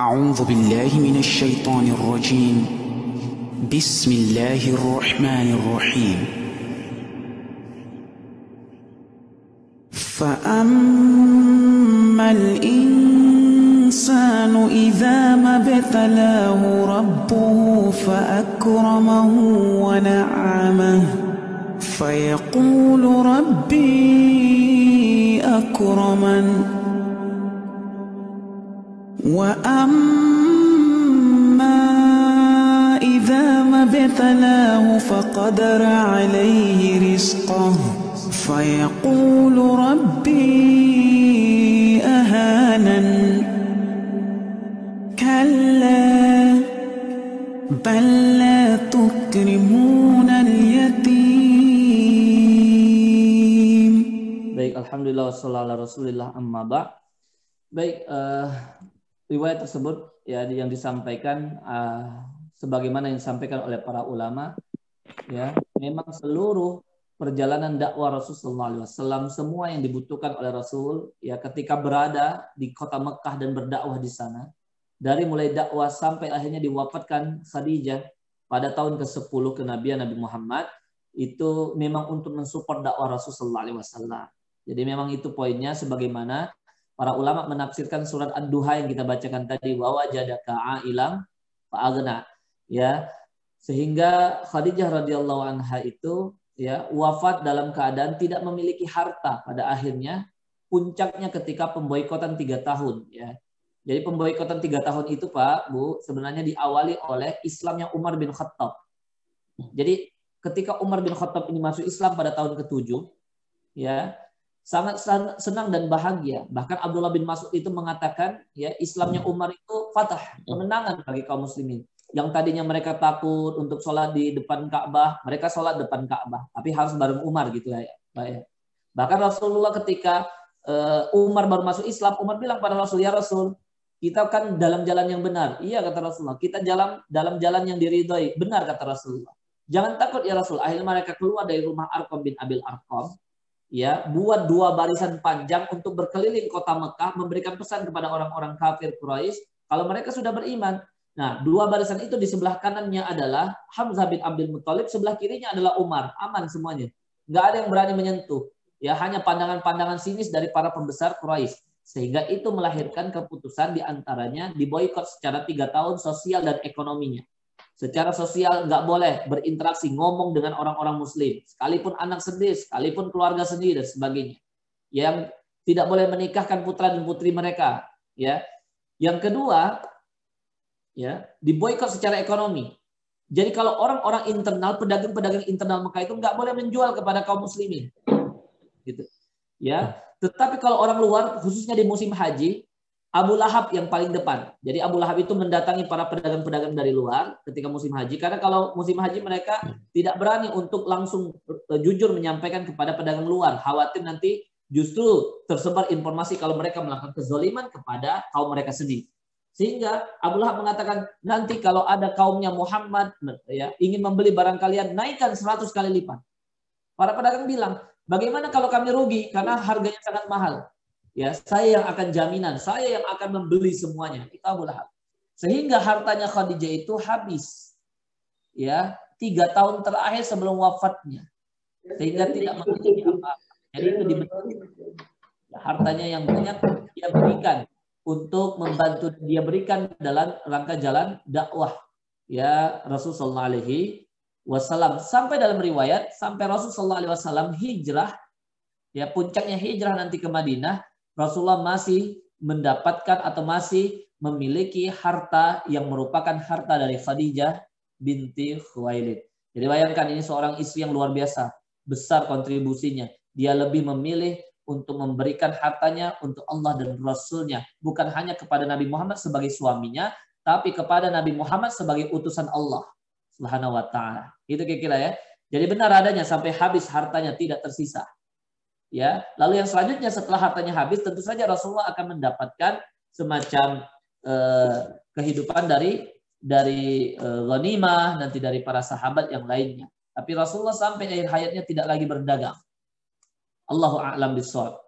أعوذ بالله من الشيطان الرجيم بسم الله الرحمن الرحيم فأما الإنسان إذا ما ابتلاه ربه فأكرمه ونعمه فيقول ربي أكرمن وأما إذا ما ابتلاه فقدر عليه رزقه فيقول ربي أهانن كلا بل لا تكرمون اليتيم. Baik, alhamdulillah wassalatu ala rasulillah amma ba'. Baik, riwayat tersebut ya yang disampaikan sebagaimana yang disampaikan oleh para ulama ya, memang seluruh perjalanan dakwah Rasulullah SAW, semua yang dibutuhkan oleh Rasul ya ketika berada di kota Mekah dan berdakwah di sana, dari mulai dakwah sampai akhirnya diwafatkan Khadijah pada tahun ke-10 kenabian Nabi Muhammad, itu memang untuk mensupport dakwah Rasulullah SAW. Jadi memang itu poinnya, sebagaimana para ulama menafsirkan surat Ad-Duha yang kita bacakan tadi, wa wajadaka a'ilam fa'aghna ya, sehingga Khadijah radhiyallahu anha itu ya wafat dalam keadaan tidak memiliki harta pada akhirnya, puncaknya ketika pemboikotan 3 tahun ya. Jadi pemboikotan 3 tahun itu Pak, Bu, sebenarnya diawali oleh Islamnya Umar bin Khattab. Jadi ketika Umar bin Khattab ini masuk Islam pada tahun ke-7 ya, sangat senang dan bahagia. Bahkan Abdullah bin Mas'ud itu mengatakan ya, Islamnya Umar itu fatah, kemenangan bagi kaum muslimin. Yang tadinya mereka takut untuk sholat di depan Ka'bah, mereka sholat depan Ka'bah, tapi harus bareng Umar gitu ya. Bahkan Rasulullah ketika Umar baru masuk Islam, Umar bilang pada Rasul, ya Rasul, kita kan dalam jalan yang benar. Iya kata Rasulullah, kita dalam jalan yang diridhoi. Benar kata Rasulullah. Jangan takut ya Rasul. Akhirnya mereka keluar dari rumah Arqam bin Abil Arqam, ya, buat 2 barisan panjang untuk berkeliling kota Mekah, memberikan pesan kepada orang-orang kafir Quraisy kalau mereka sudah beriman. Nah, 2 barisan itu di sebelah kanannya adalah Hamzah bin Abdul Muthalib, sebelah kirinya adalah Umar. Aman semuanya. Nggak ada yang berani menyentuh. Ya, hanya pandangan-pandangan sinis dari para pembesar Quraisy. Sehingga itu melahirkan keputusan diantaranya diboikot secara 3 tahun sosial dan ekonominya. Secara sosial nggak boleh berinteraksi, ngomong dengan orang-orang muslim, sekalipun anak sendiri, sekalipun keluarga sendiri dan sebagainya. Yang tidak boleh menikahkan putra dan putri mereka. Ya. Yang kedua, ya, diboikot secara ekonomi. Jadi kalau orang-orang internal, pedagang-pedagang internal Mekah itu nggak boleh menjual kepada kaum muslimin. Gitu. Ya. Tetapi kalau orang luar, khususnya di musim haji, Abu Lahab yang paling depan. Jadi Abu Lahab itu mendatangi para pedagang-pedagang dari luar ketika musim haji. Karena kalau musim haji mereka tidak berani untuk langsung jujur menyampaikan kepada pedagang luar. Khawatir nanti justru tersebar informasi kalau mereka melakukan kezaliman kepada kaum mereka sendiri. Sehingga Abu Lahab mengatakan, nanti kalau ada kaumnya Muhammad ya, ingin membeli barang kalian, naikkan 100 kali lipat. Para pedagang bilang, bagaimana kalau kami rugi karena harganya sangat mahal? Ya, saya yang akan jaminan, saya yang akan membeli semuanya. Itu Abu Lahab. Sehingga hartanya Khadijah itu habis. Ya, 3 tahun terakhir sebelum wafatnya. Sehingga tidak memiliki apa-apa. Jadi itu diberikan. Hartanya yang banyak dia berikan untuk membantu, dia berikan dalam rangka jalan dakwah. Ya, Rasulullah alaihi wasallam. Sampai dalam riwayat, sampai Rasulullah alaihi wasallam hijrah, ya puncaknya hijrah nanti ke Madinah, Rasulullah masih mendapatkan atau masih memiliki harta yang merupakan harta dari Khadijah binti Khuwailid. Jadi bayangkan, ini seorang istri yang luar biasa, besar kontribusinya. Dia lebih memilih untuk memberikan hartanya untuk Allah dan Rasulnya. Bukan hanya kepada Nabi Muhammad sebagai suaminya, tapi kepada Nabi Muhammad sebagai utusan Allah Subhanahu wa ta'ala. Itu kira-kira ya. Jadi benar adanya sampai habis hartanya, tidak tersisa. Ya, lalu yang selanjutnya setelah hartanya habis, tentu saja Rasulullah akan mendapatkan semacam kehidupan dari ghanimah, nanti dari para sahabat yang lainnya. Tapi Rasulullah sampai akhir hayatnya tidak lagi berdagang. Allahu a'lam bishawab.